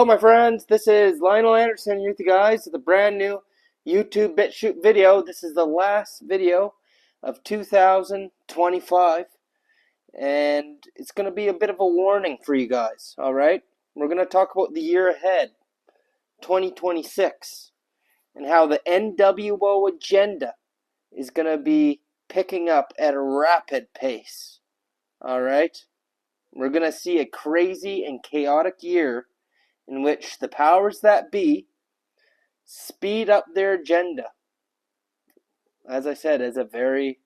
Hello my friends, this is Linol Anderson here with you guys with a brand new YouTube BitChute video. This is the last video of 2025 and it's going to be a bit of a warning for you guys, alright? We're going to talk about the year ahead, 2026, and how the NWO agenda is going to be picking up at a rapid pace, alright? We're going to see a crazy and chaotic year in which the powers that be speed up their agenda, as I said, at a very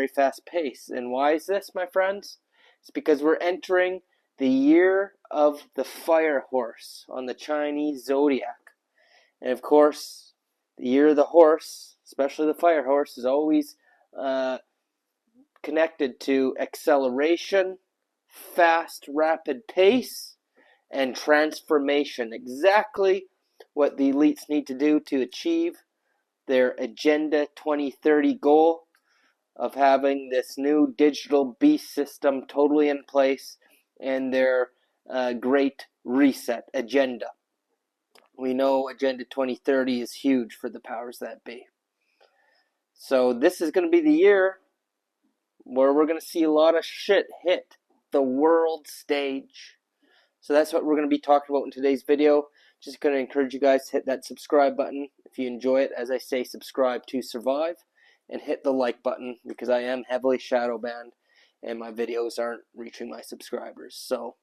fast pace. And why is this, my friends? It's because we're entering the year of the fire horse on the Chinese zodiac. And of course, the year of the horse, especially the fire horse, is always connected to acceleration, fast, rapid pace, and transformation. Exactly what the elites need to do to achieve their Agenda 2030 goal of having this new digital beast system totally in place and their great reset agenda. We know Agenda 2030 is huge for the powers that be. So this is going to be the year where we're going to see a lot of shit hit the world stage. So that's what we're going to be talking about in today's video. Just going to encourage you guys to hit that subscribe button if you enjoy it. As I say, subscribe to survive. And hit the like button because I am heavily shadow banned and my videos aren't reaching my subscribers. So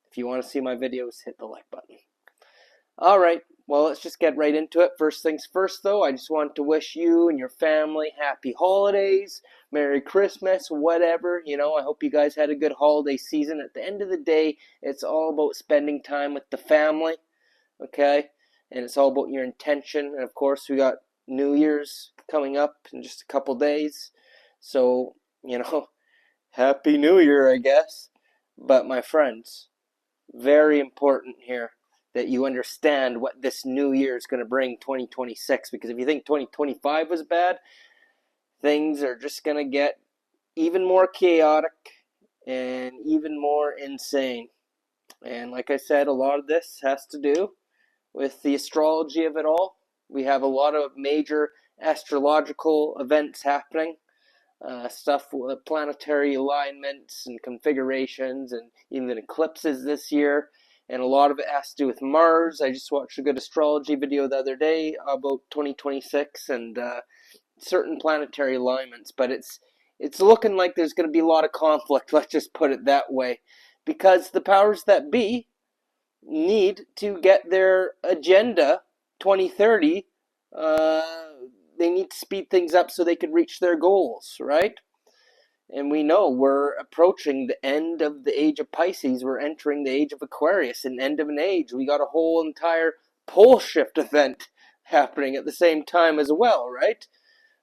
if you want to see my videos, hit the like button. Alright, well, let's just get right into it. First things first, though, I just want to wish you and your family happy holidays, Merry Christmas, whatever. You know, I hope you guys had a good holiday season. At the end of the day, it's all about spending time with the family, okay? And it's all about your intention. And, of course, we got New Year's coming up in just a couple days. So, you know, Happy New Year, I guess. But, my friends, very important here that you understand what this new year is going to bring 2026. Because if you think 2025 was bad, things are just going to get even more chaotic and even more insane. And like I said, a lot of this has to do with the astrology of it all. We have a lot of major astrological events happening. Stuff with planetary alignments and configurations and even eclipses this year. And a lot of it has to do with Mars. I just watched a good astrology video the other day about 2026 and certain planetary alignments. But it's looking like there's going to be a lot of conflict, let's just put it that way. Because the powers that be need to get their Agenda 2030, they need to speed things up so they can reach their goals, right? And we know we're approaching the end of the age of Pisces. We're entering the age of Aquarius, an end of an age. We got a whole entire pole shift event happening at the same time as well, right?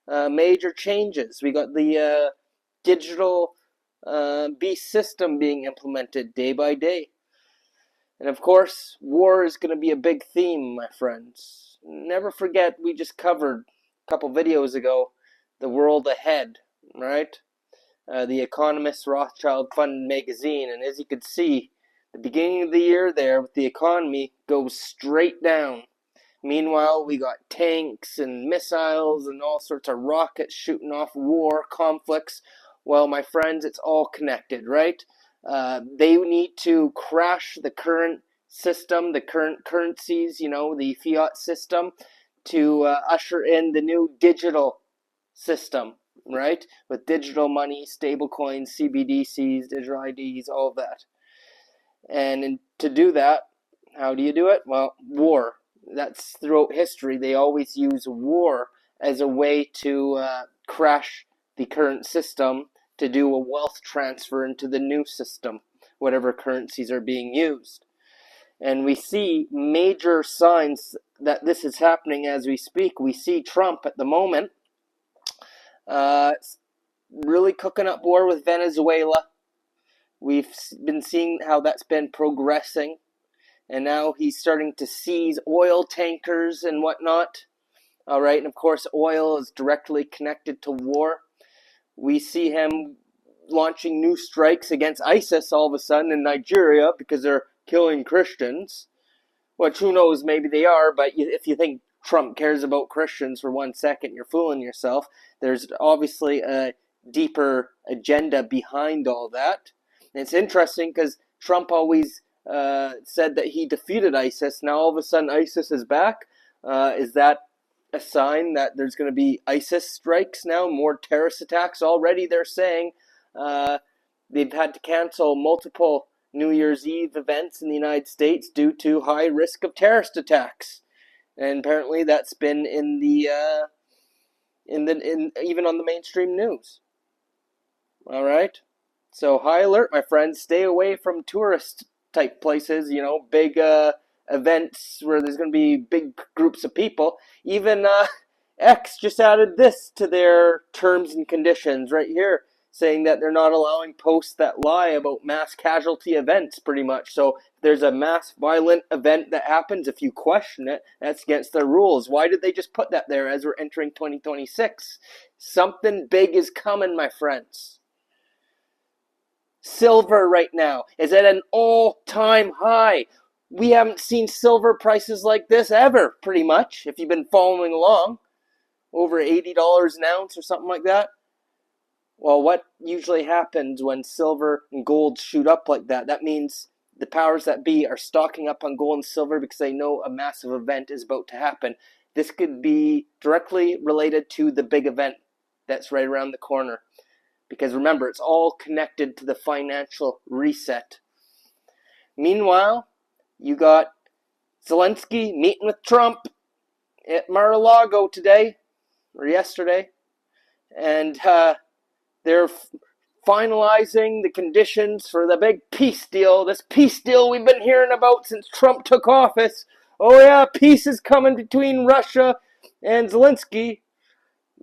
Major changes. We got the digital beast system being implemented day by day. And of course, war is going to be a big theme, my friends. Never forget, we just covered a couple videos ago the world ahead, right? The Economist Rothschild Fund magazine, and as you could see, the beginning of the year there with the economy goes straight down. Meanwhile, we got tanks and missiles and all sorts of rockets shooting off war, conflicts. Well, my friends, it's all connected, right? They need to crash the current system, the current currencies, you know, the fiat system, to usher in the new digital system, right? With digital money, stable coins, CBDCs, digital IDs, all of that. And to do that, how do you do it? Well, war. That's throughout history. They always use war as a way to crash the current system, to do a wealth transfer into the new system, whatever currencies are being used. And we see major signs that this is happening as we speak. We see Trump at the moment really cooking up war with Venezuela. We've been seeing how that's been progressing. And now he's starting to seize oil tankers and whatnot. All right, and of course oil is directly connected to war. We see him launching new strikes against ISIS all of a sudden in Nigeria because they're killing Christians. Which who knows, maybe they are, but if you think Trump cares about Christians for 1 second, you're fooling yourself. There's obviously a deeper agenda behind all that. And it's interesting because Trump always said that he defeated ISIS. Now all of a sudden ISIS is back. Is that a sign that there's going to be ISIS strikes now, more terrorist attacks? Already they're saying they've had to cancel multiple New Year's Eve events in the United States due to high risk of terrorist attacks. And apparently that's been in even on the mainstream news. All right. So high alert, my friends. Stay away from tourist type places, big events where there's going to be big groups of people. Even X just added this to their terms and conditions right here, saying that they're not allowing posts that lie about mass casualty events, pretty much. So if there's a mass violent event that happens, if you question it, that's against their rules. Why did they just put that there as we're entering 2026? Something big is coming, my friends. Silver right now is at an all-time high. We haven't seen silver prices like this ever, pretty much, if you've been following along. Over $80 an ounce or something like that. Well, what usually happens when silver and gold shoot up like that? That means the powers that be are stocking up on gold and silver because they know a massive event is about to happen. This could be directly related to the big event that's right around the corner. Because remember, it's all connected to the financial reset. Meanwhile, you got Zelensky meeting with Trump at Mar-a-Lago today, or yesterday. And they're finalizing the conditions for the big peace deal. This peace deal we've been hearing about since Trump took office. Oh yeah, peace is coming between Russia and Zelensky.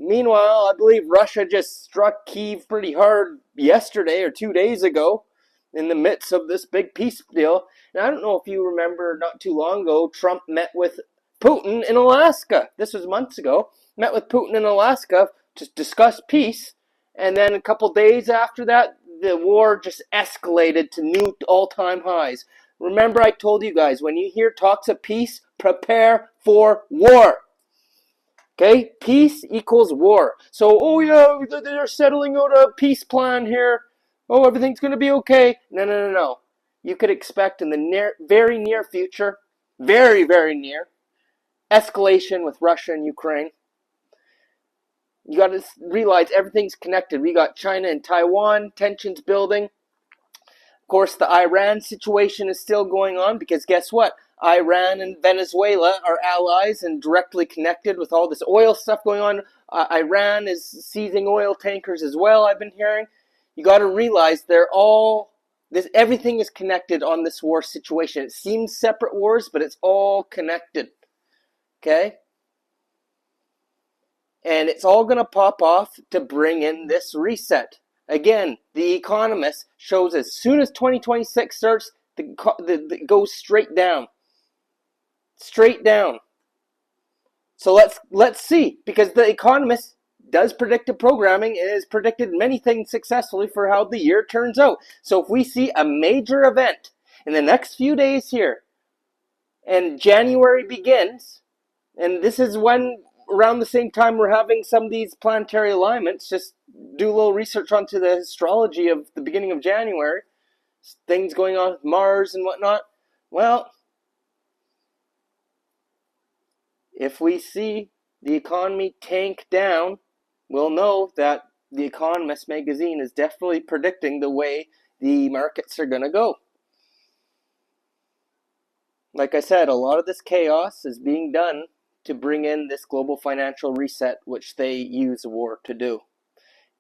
Meanwhile, I believe Russia just struck Kyiv pretty hard yesterday or 2 days ago in the midst of this big peace deal. And I don't know if you remember, not too long ago, Trump met with Putin in Alaska. This was months ago. Met with Putin in Alaska to discuss peace. And then a couple days after that, the war just escalated to new all-time highs. Remember I told you guys, when you hear talks of peace, prepare for war. Okay, peace equals war. So, oh yeah, they're settling out a peace plan here. Oh, everything's going to be okay. No. You could expect in the very near future, very, very near, escalation with Russia and Ukraine. You got to realize everything's connected. We got China and Taiwan, tensions building. Of course, the Iran situation is still going on because guess what? Iran and Venezuela are allies and directly connected with all this oil stuff going on. Iran is seizing oil tankers as well, I've been hearing. You got to realize everything is connected on this war situation. It seems separate wars, but it's all connected. Okay? And it's all going to pop off to bring in this reset. Again, The Economist shows as soon as 2026 starts, it goes straight down. Straight down. So let's see, because The Economist does predictive programming and has predicted many things successfully for how the year turns out. So if we see a major event in the next few days here, and January begins, and this is when around the same time we're having some of these planetary alignments, just do a little research onto the astrology of the beginning of January, things going on with Mars and whatnot. Well, if we see the economy tank down, we'll know that the Economist magazine is definitely predicting the way the markets are going to go. Like I said, a lot of this chaos is being done to bring in this global financial reset, which they use war to do.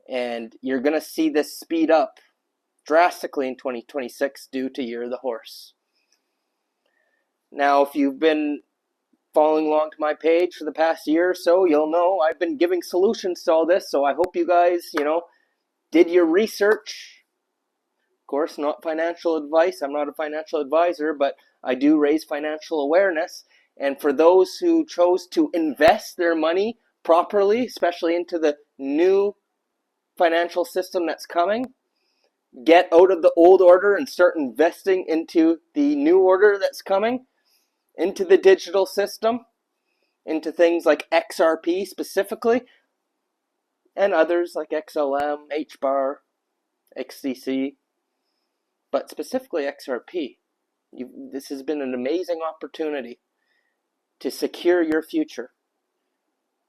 And you're going to see this speed up drastically in 2026 due to Year of the Horse. Now, if you've been following along to my page for the past year or so, you'll know I've been giving solutions to all this, so I hope you guys, did your research. Of course, not financial advice. I'm not a financial advisor, but I do raise financial awareness. And for those who chose to invest their money properly, especially into the new financial system that's coming, get out of the old order and start investing into the new order that's coming. into the digital system, into things like XRP specifically, and others like XLM, HBAR, XCC, but specifically XRP. This has been an amazing opportunity to secure your future.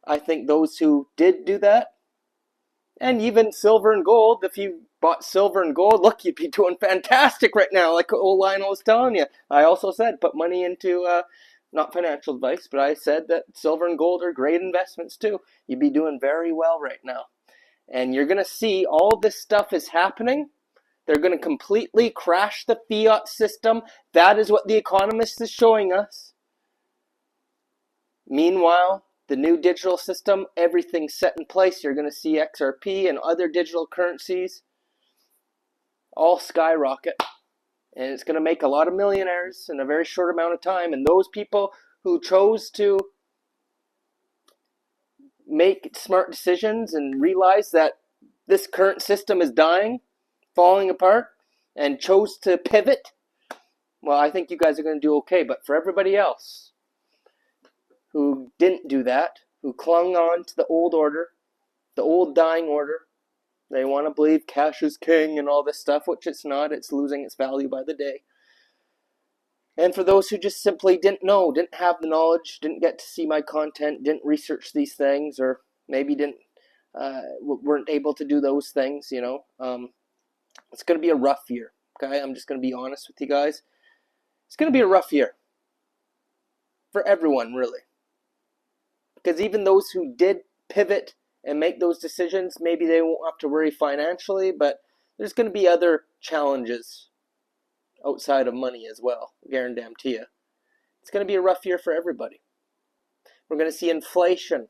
I think those who did do that, and even silver and gold, if you bought silver and gold, look, you'd be doing fantastic right now, like old Lionel was telling you. I also said put money into, not financial advice, but I said that silver and gold are great investments too. You'd be doing very well right now. And you're going to see all this stuff is happening. They're going to completely crash the fiat system. That is what The Economist is showing us. Meanwhile, the new digital system, everything's set in place. You're going to see XRP and other digital currencies all skyrocket. And it's going to make a lot of millionaires in a very short amount of time. And those people who chose to make smart decisions and realize that this current system is dying, falling apart, and chose to pivot, well, I think you guys are going to do okay. But for everybody else who didn't do that, who clung on to the old order, the old dying order, they want to believe cash is king and all this stuff, which it's not. It's losing its value by the day. And for those who just simply didn't know, didn't have the knowledge, didn't get to see my content, didn't research these things, or maybe weren't able to do those things, it's going to be a rough year. Okay, I'm just going to be honest with you guys. It's going to be a rough year for everyone, really, because even those who did pivot and make those decisions, maybe they won't have to worry financially, but there's going to be other challenges outside of money as well, guarantee you. It's going to be a rough year for everybody. We're going to see inflation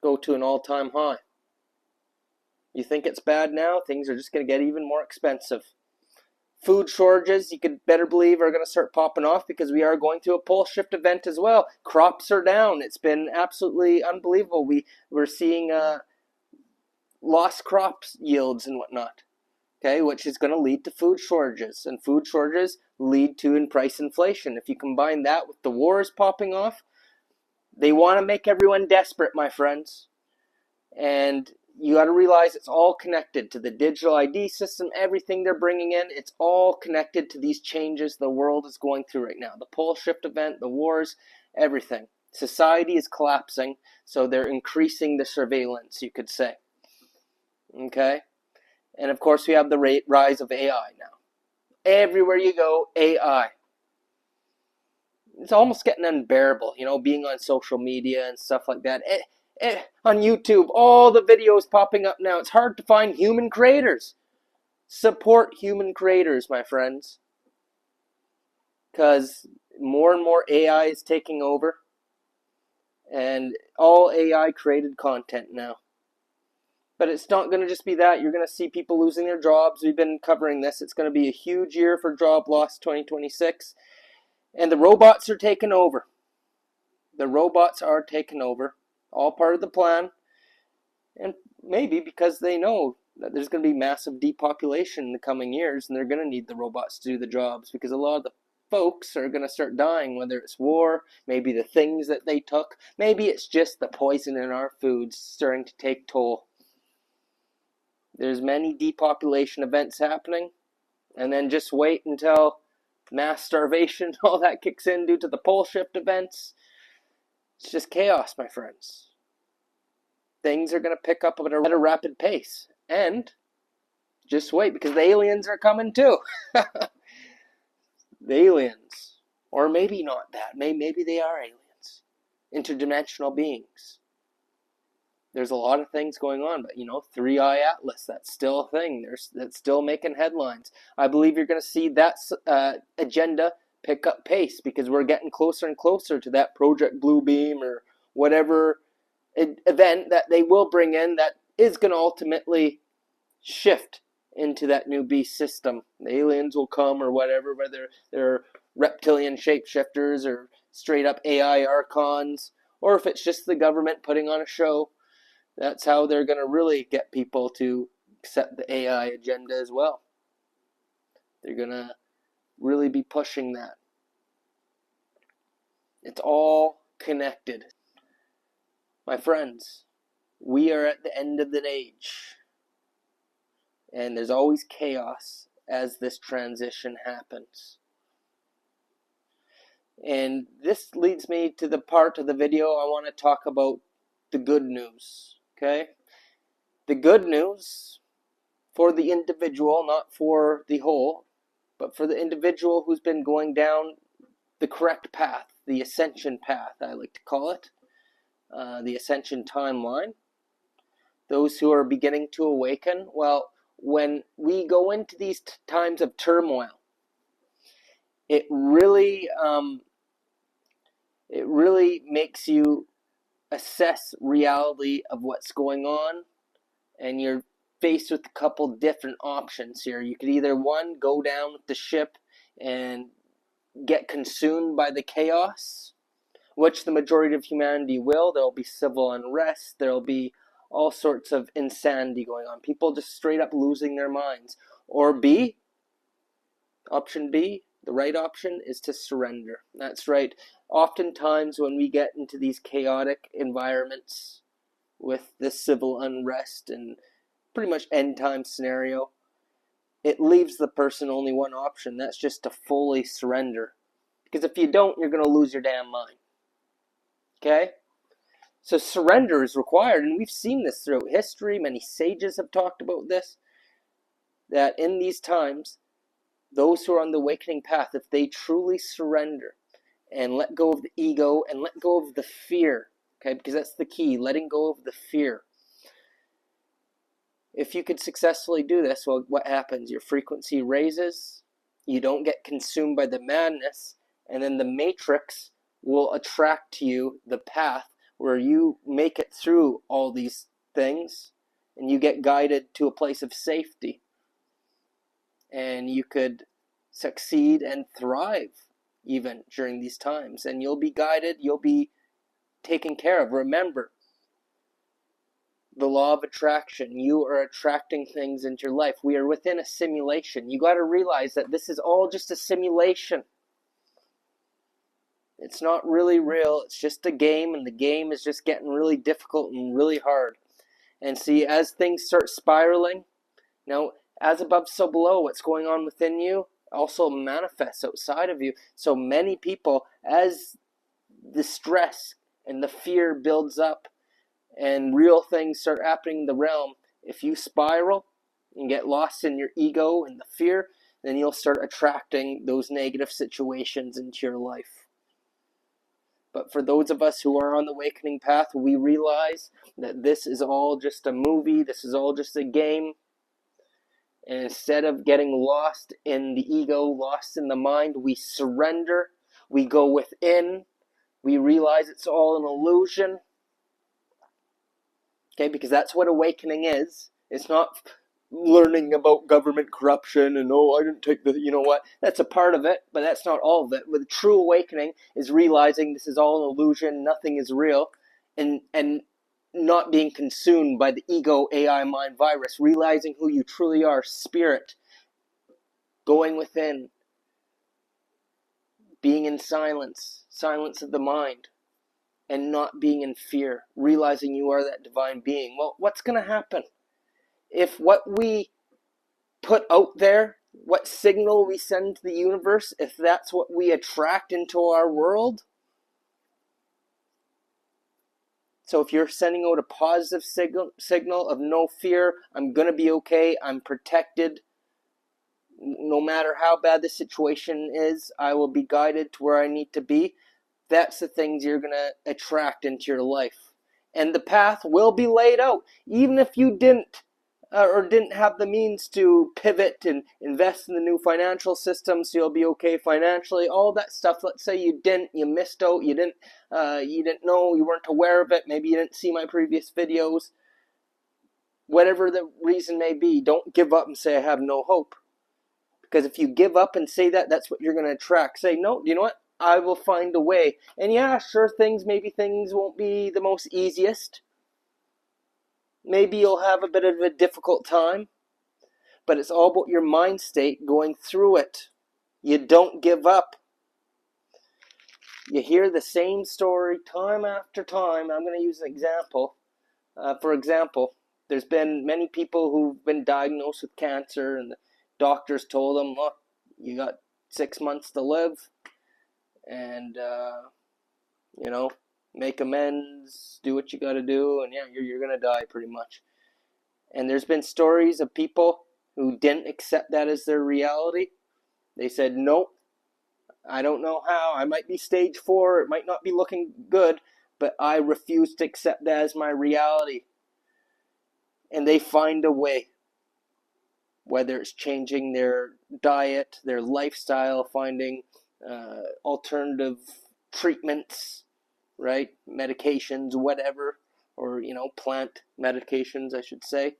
go to an all-time high. You think it's bad now? Things are just going to get even more expensive. Food shortages, you could better believe, are going to start popping off because we are going through a pole shift event as well. Crops are down. It's been absolutely unbelievable. We're seeing lost crops yields and whatnot. Okay, which is going to lead to food shortages, and food shortages lead to price inflation. If you combine that with the wars popping off, they want to make everyone desperate, my friends. And you got to realize it's all connected to the digital ID system, everything they're bringing in. It's all connected to these changes the world is going through right now. The pole shift event, the wars, everything. Society is collapsing, so they're increasing the surveillance, you could say. Okay? And of course, we have the rise of AI now. Everywhere you go, AI. It's almost getting unbearable, being on social media and stuff like that. On YouTube, all the videos popping up now. It's hard to find human creators. Support human creators, my friends. Because more and more AI is taking over. And all AI created content now. But it's not going to just be that. You're going to see people losing their jobs. We've been covering this. It's going to be a huge year for job loss 2026. And the robots are taking over. The robots are taking over. All part of the plan. And maybe because they know that there's going to be massive depopulation in the coming years, and they're going to need the robots to do the jobs, because a lot of the folks are going to start dying, whether it's war, maybe the things that they took, maybe it's just the poison in our foods starting to take toll. There's many depopulation events happening, and then just wait until mass starvation and all that kicks in due to the pole shift events. It's just chaos, my friends. Things are going to pick up at a rapid pace. And just wait, because the aliens are coming too. The aliens. Or maybe not that. Maybe they are aliens. Interdimensional beings. There's a lot of things going on, but 3-Eye Atlas, that's still a thing. That's still making headlines. I believe you're going to see that agenda pick up pace, because we're getting closer and closer to that Project Blue Beam or whatever event that they will bring in that is going to ultimately shift into that new beast system. The aliens will come or whatever, whether they're reptilian shapeshifters or straight up AI archons, or if it's just the government putting on a show. That's how they're going to really get people to accept the AI agenda as well. They're going to really be pushing that. It's all connected. My friends, we are at the end of the age, and there's always chaos as this transition happens. And this leads me to the part of the video I want to talk about the good news, okay? The good news for the individual, not for the whole, but for the individual who's been going down the correct path, the Ascension path, I like to call it, the Ascension timeline. Those who are beginning to awaken, well, when we go into these times of turmoil, it really makes you assess reality of what's going on, and you're faced with a couple different options here. You could either, one, go down with the ship and get consumed by the chaos, which the majority of humanity will. There'll be civil unrest, there'll be all sorts of insanity going on, people just straight up losing their minds. Or B, option B, the right option is to surrender. That's right. Oftentimes when we get into these chaotic environments with this civil unrest and pretty much end time scenario, it leaves the person only one option. That's just to fully surrender. Because if you don't, you're going to lose your damn mind. Okay? So surrender is required, and we've seen this throughout history. Many sages have talked about this, that in these times, those who are on the awakening path, if they truly surrender and let go of the ego and let go of the fear, okay, because that's the key, letting go of the fear. If you could successfully do this, well, what happens? Your frequency raises, you don't get consumed by the madness, and then the matrix will attract to you the path where you make it through all these things and you get guided to a place of safety. And you could succeed and thrive even during these times. And you'll be guided, you'll be taken care of. Remember, the law of attraction. You are attracting things into your life. We are within a simulation. You got to realize that this is all just a simulation. It's not really real. It's just a game, and the game is just getting really difficult and really hard. And see, as things start spiraling, now, as above, so below, what's going on within you also manifests outside of you. So many people, as the stress and the fear builds up and real things start happening in the realm, if you spiral and get lost in your ego and the fear, then you'll start attracting those negative situations into your life. But for those of us who are on the awakening path, we realize that this is all just a movie, this is all just a game. And instead of getting lost in the ego, lost in the mind, we surrender, we go within, we realize it's all an illusion. Okay, because that's what awakening is. It's not learning about government corruption and, oh, I didn't take the, you know what. That's a part of it, but that's not all of it. But the true awakening is realizing this is all an illusion, nothing is real, and not being consumed by the ego, AI, mind virus, realizing who you truly are, spirit, going within, being in silence, silence of the mind, and not being in fear, realizing you are that divine being. Well, what's going to happen? If what we put out there, what signal we send to the universe, if that's what we attract into our world, so if you're sending out a positive signal of no fear, I'm going to be okay, I'm protected, no matter how bad the situation is, I will be guided to where I need to be, that's the things you're going to attract into your life. And the path will be laid out, even if you didn't have the means to pivot and invest in the new financial system so you'll be okay financially, all that stuff. Let's say you missed out, you didn't know, you weren't aware of it, maybe you didn't see my previous videos. Whatever the reason may be, don't give up and say I have no hope. Because if you give up and say that, that's what you're going to attract. Say, no, you know what? I will find a way. And yeah, sure, maybe things won't be the most easiest. Maybe you'll have a bit of a difficult time, but it's all about your mind state going through it. You don't give up. you hear the same story time after time. I'm going to use an example. For example, there's been many people who've been diagnosed with cancer, and the doctors told them, look, you got 6 months to live, and, make amends, do what you got to do, and yeah, you're going to die pretty much. And there's been stories of people who didn't accept that as their reality. They said, nope, I don't know how. I might be stage 4. It might not be looking good, but I refuse to accept that as my reality. And they find a way, whether it's changing their diet, their lifestyle, finding alternative treatments, right? Medications, whatever, or, plant medications, I should say.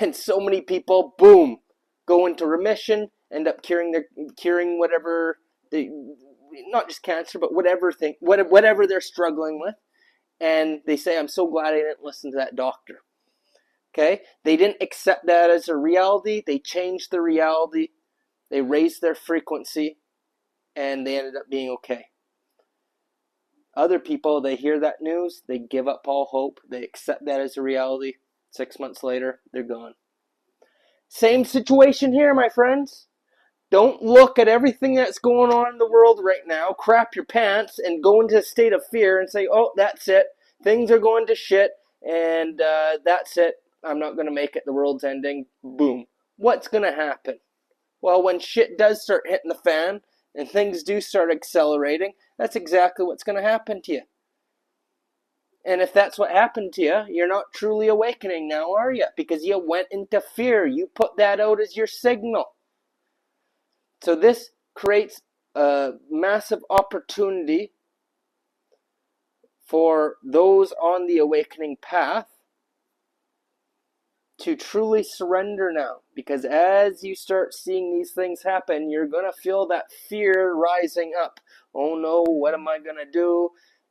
And so many people, boom, go into remission, end up curing whatever not just cancer, but whatever they're struggling with. And they say, I'm so glad I didn't listen to that doctor. Okay? They didn't accept that as a reality. They changed the reality. They raised their frequency, and they ended up being okay. Other people, they hear that news, they give up all hope, they accept that as a reality. 6 months later, they're gone. Same situation here, my friends. Don't look at everything that's going on in the world right now, crap your pants, and go into a state of fear and say, oh, that's it. Things are going to shit, and that's it. I'm not going to make it. The world's ending. Boom. What's going to happen? Well, when shit does start hitting the fan and things do start accelerating, that's exactly what's going to happen to you. And if that's what happened to you, you're not truly awakening now, are you? Because you went into fear. You put that out as your signal. So this creates a massive opportunity for those on the awakening path to truly surrender now. Because as you start seeing these things happen, you're going to feel that fear rising up. Oh no, what am I going to do?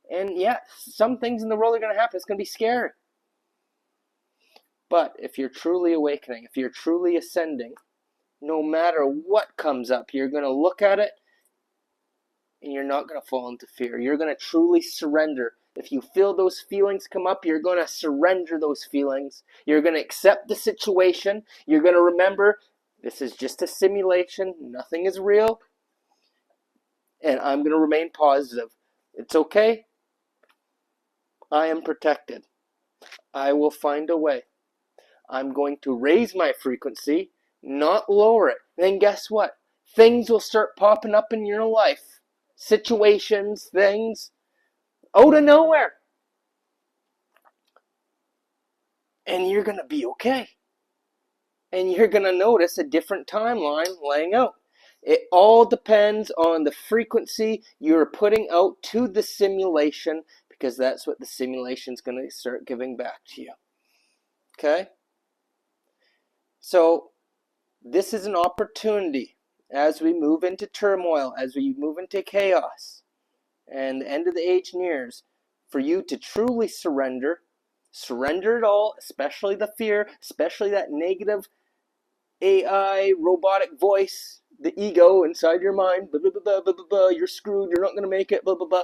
And yeah, some things in the world are going to happen. It's going to be scary. But if you're truly awakening, if you're truly ascending, no matter what comes up, you're going to look at it and you're not going to fall into fear. You're going to truly surrender. If you feel those feelings come up, you're going to surrender those feelings. You're going to accept the situation. You're going to remember, this is just a simulation. Nothing is real. And I'm going to remain positive. It's okay. I am protected. I will find a way. I'm going to raise my frequency, not lower it. Then guess what? Things will start popping up in your life. Situations, things, out of nowhere. And you're going to be okay. And you're going to notice a different timeline laying out. It all depends on the frequency you're putting out to the simulation, because that's what the simulation's going to start giving back to you. Okay? So, this is an opportunity as we move into turmoil, as we move into chaos, and the end of the age nears, for you to truly surrender it all, especially the fear, especially that negative AI robotic voice, the ego inside your mind, blah, blah, blah, blah, blah, blah, blah, you're screwed, you're not going to make it, blah, blah, blah.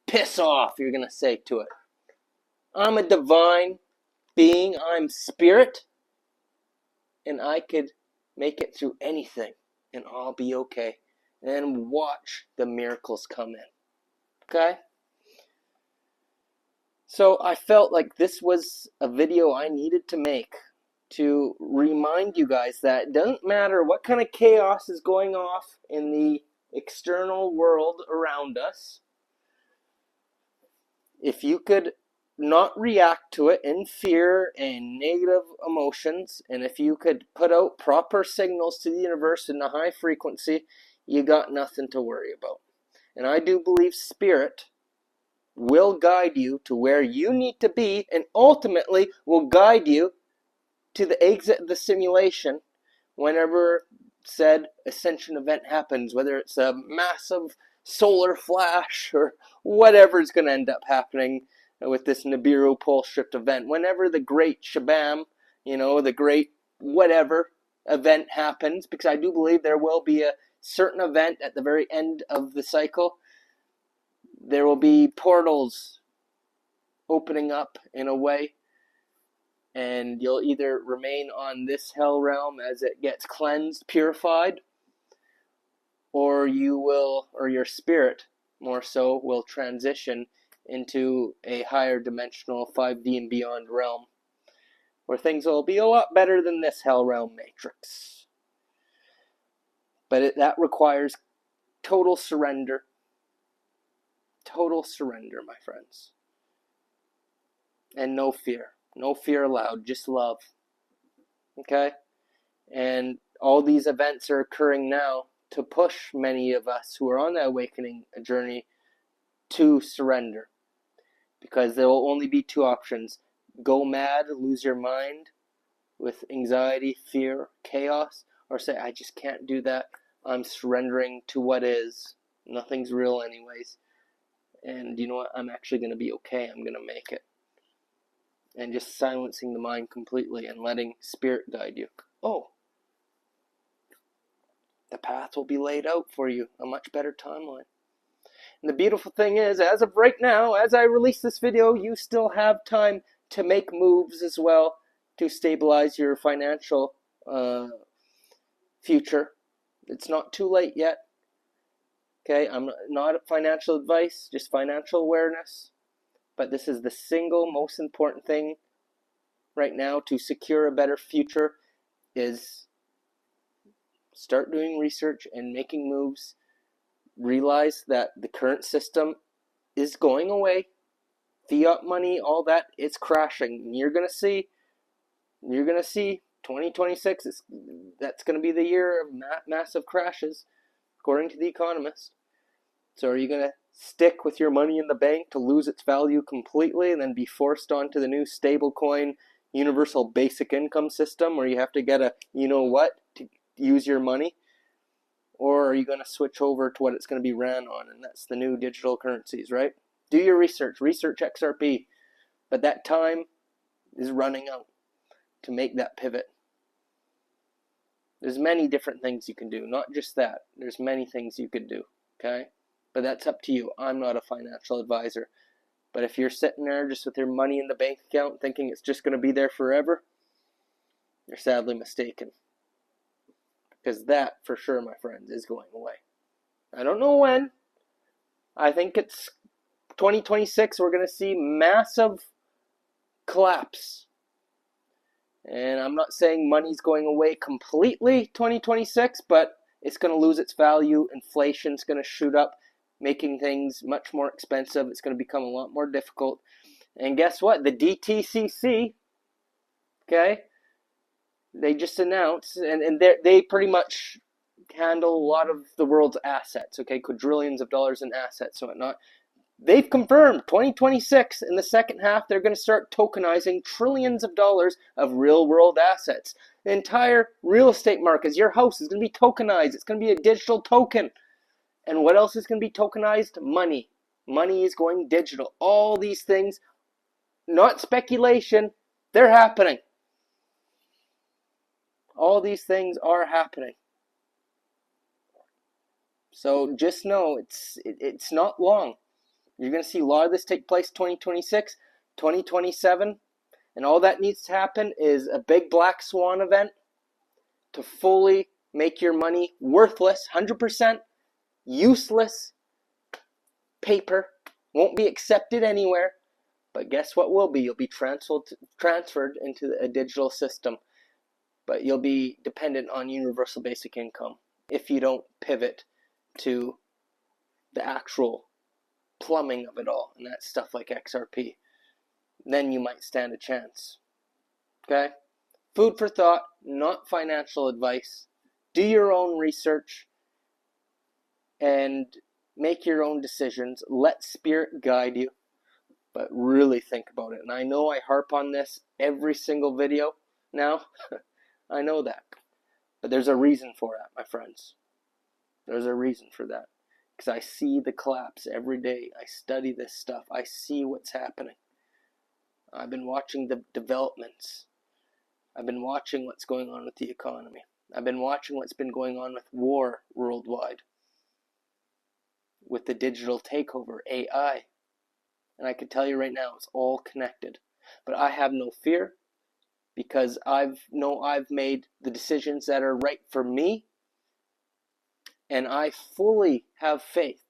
Piss off, you're going to say to it. I'm a divine being, I'm spirit, and I could make it through anything, and I'll be okay. And watch the miracles come in. Okay? So I felt like this was a video I needed to make to remind you guys that it doesn't matter what kind of chaos is going off in the external world around us. If you could not react to it in fear and negative emotions, and if you could put out proper signals to the universe in a high frequency, you got nothing to worry about. And I do believe spirit will guide you to where you need to be, and ultimately will guide you to the exit of the simulation whenever said ascension event happens, whether it's a massive solar flash or whatever is going to end up happening with this Nibiru pole shift event. Whenever the great shabam, the great whatever event happens, because I do believe there will be a certain event at the very end of the cycle, There will be portals opening up in a way, and you'll either remain on this hell realm as it gets cleansed, purified, or your spirit more so will transition into a higher dimensional 5D and beyond realm, where things will be a lot better than this hell realm matrix. But that requires total surrender. Total surrender, my friends. And no fear. No fear allowed, just love. Okay? And all these events are occurring now to push many of us who are on the awakening journey to surrender. Because there will only be two options. Go mad, lose your mind with anxiety, fear, chaos, or say, I just can't do that. I'm surrendering to what is. Nothing's real anyways. And you know what? I'm actually going to be okay. I'm going to make it. And just silencing the mind completely and letting spirit guide you. Oh, the path will be laid out for you. A much better timeline. And the beautiful thing is, as of right now, as I release this video, you still have time to make moves as well to stabilize your financial future. It's not too late yet. Okay, I'm not financial advice, just financial awareness. But this is the single most important thing right now to secure a better future is start doing research and making moves. Realize that the current system is going away. Fiat money, all that, it's crashing. You're gonna see 2026, that's going to be the year of massive crashes, according to The Economist. So are you going to stick with your money in the bank to lose its value completely and then be forced onto the new stablecoin universal basic income system where you have to get a you-know-what to use your money? Or are you going to switch over to what it's going to be ran on, and that's the new digital currencies, right? Do your research XRP, but that time is running out to make that pivot. There's many different things you can do, not just that. There's many things you could do, okay? But that's up to you. I'm not a financial advisor. But if you're sitting there just with your money in the bank account thinking it's just going to be there forever, you're sadly mistaken. Because that, for sure, my friends, is going away. I don't know when. I think it's 2026. We're going to see massive collapse. And I'm not saying money's going away completely 2026, but it's going to lose its value. Inflation's going to shoot up, making things much more expensive. It's going to become a lot more difficult. And guess what? The DTCC, okay, they just announced, and they pretty much handle a lot of the world's assets, okay, quadrillions of dollars in assets and whatnot. They've confirmed 2026, in the second half, they're going to start tokenizing trillions of dollars of real-world assets. The entire real estate market, your house is going to be tokenized. It's going to be a digital token. And what else is going to be tokenized? Money. Money is going digital. All these things, not speculation, they're happening. All these things are happening. So just know it's not long. You're going to see a lot of this take place 2026, 2027, and all that needs to happen is a big black swan event to fully make your money worthless, 100% useless paper, won't be accepted anywhere, but guess what will be? You'll be transferred into a digital system, but you'll be dependent on universal basic income if you don't pivot to the actual plumbing of it all, and that's stuff like XRP. Then you might stand a chance. Okay? Food for thought, not financial advice. Do your own research and make your own decisions. Let spirit guide you, but really think about it. And I know I harp on this every single video now. I know that. But there's a reason for that, my friends. There's a reason for that. Because I see the collapse every day. I study this stuff. I see what's happening. I've been watching the developments. I've been watching what's going on with the economy. I've been watching what's been going on with war worldwide. with the digital takeover, AI. And I can tell you right now, it's all connected. But I have no fear because I've made the decisions that are right for me, and I fully have faith.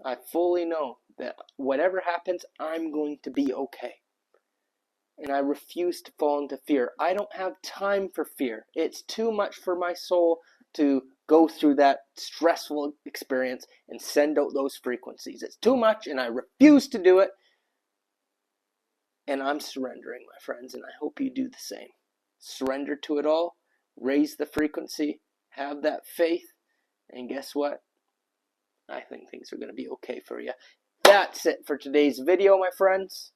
I fully know that whatever happens, I'm going to be okay. And I refuse to fall into fear. I don't have time for fear. It's too much for my soul to go through that stressful experience and send out those frequencies. It's too much, and I refuse to do it. And I'm surrendering, my friends, and I hope you do the same. Surrender to it all, raise the frequency, have that faith, and guess what? I think things are going to be okay for you. That's it for today's video, my friends.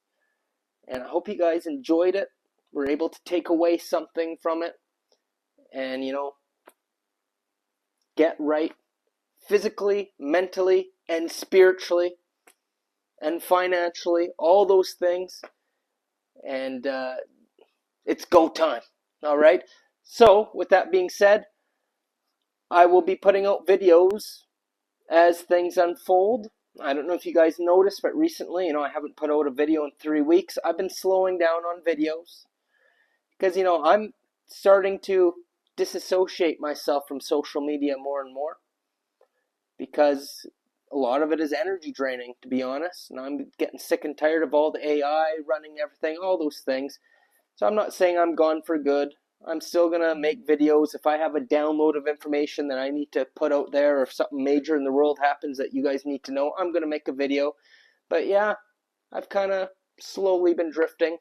And I hope you guys enjoyed it. We're able to take away something from it. And, get right physically, mentally, and spiritually, and financially, all those things. And it's go time. All right? So, with that being said, I will be putting out videos as things unfold. I don't know if you guys noticed, but recently, I haven't put out a video in 3 weeks. I've been slowing down on videos because, I'm starting to disassociate myself from social media more and more because a lot of it is energy draining, to be honest. And I'm getting sick and tired of all the AI running everything, all those things. So I'm not saying I'm gone for good. I'm still going to make videos. If I have a download of information that I need to put out there, or if something major in the world happens that you guys need to know, I'm going to make a video. But yeah, I've kind of slowly been drifting.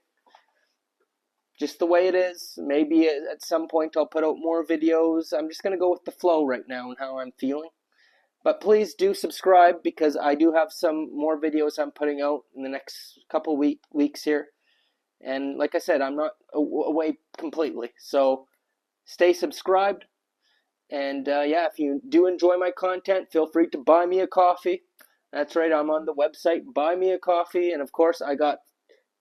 Just the way it is. Maybe at some point I'll put out more videos. I'm just going to go with the flow right now and how I'm feeling. But please do subscribe because I do have some more videos I'm putting out in the next couple weeks here. And like I said, I'm not away completely. So stay subscribed. And yeah, if you do enjoy my content, feel free to buy me a coffee. That's right, I'm on the website, Buy Me a Coffee. And of course, I got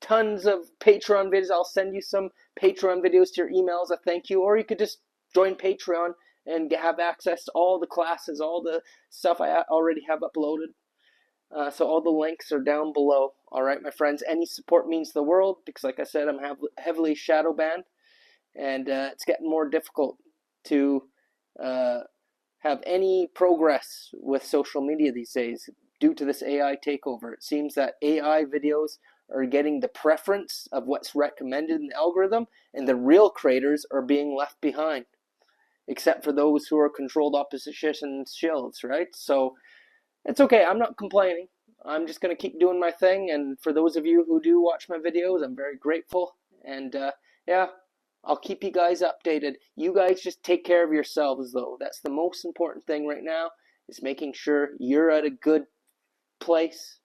tons of Patreon videos. I'll send you some Patreon videos to your email as a thank you. Or you could just join Patreon and have access to all the classes, all the stuff I already have uploaded. So all the links are down below. All right, my friends, any support means the world because, like I said, I'm heavily shadow banned, and it's getting more difficult to have any progress with social media these days due to this AI takeover. It seems that AI videos are getting the preference of what's recommended in the algorithm, and the real creators are being left behind, except for those who are controlled opposition shields, right? So it's okay. I'm not complaining. I'm just going to keep doing my thing. And for those of you who do watch my videos, I'm very grateful. And yeah, I'll keep you guys updated. You guys just take care of yourselves, though. That's the most important thing right now, is making sure you're at a good place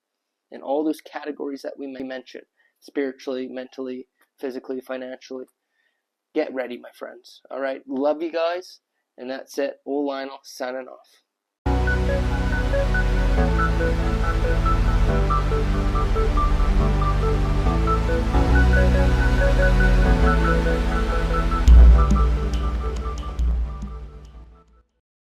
in all those categories that we mentioned. Spiritually, mentally, physically, financially. Get ready, my friends. All right. Love you guys. And that's it. Old Linol signing off.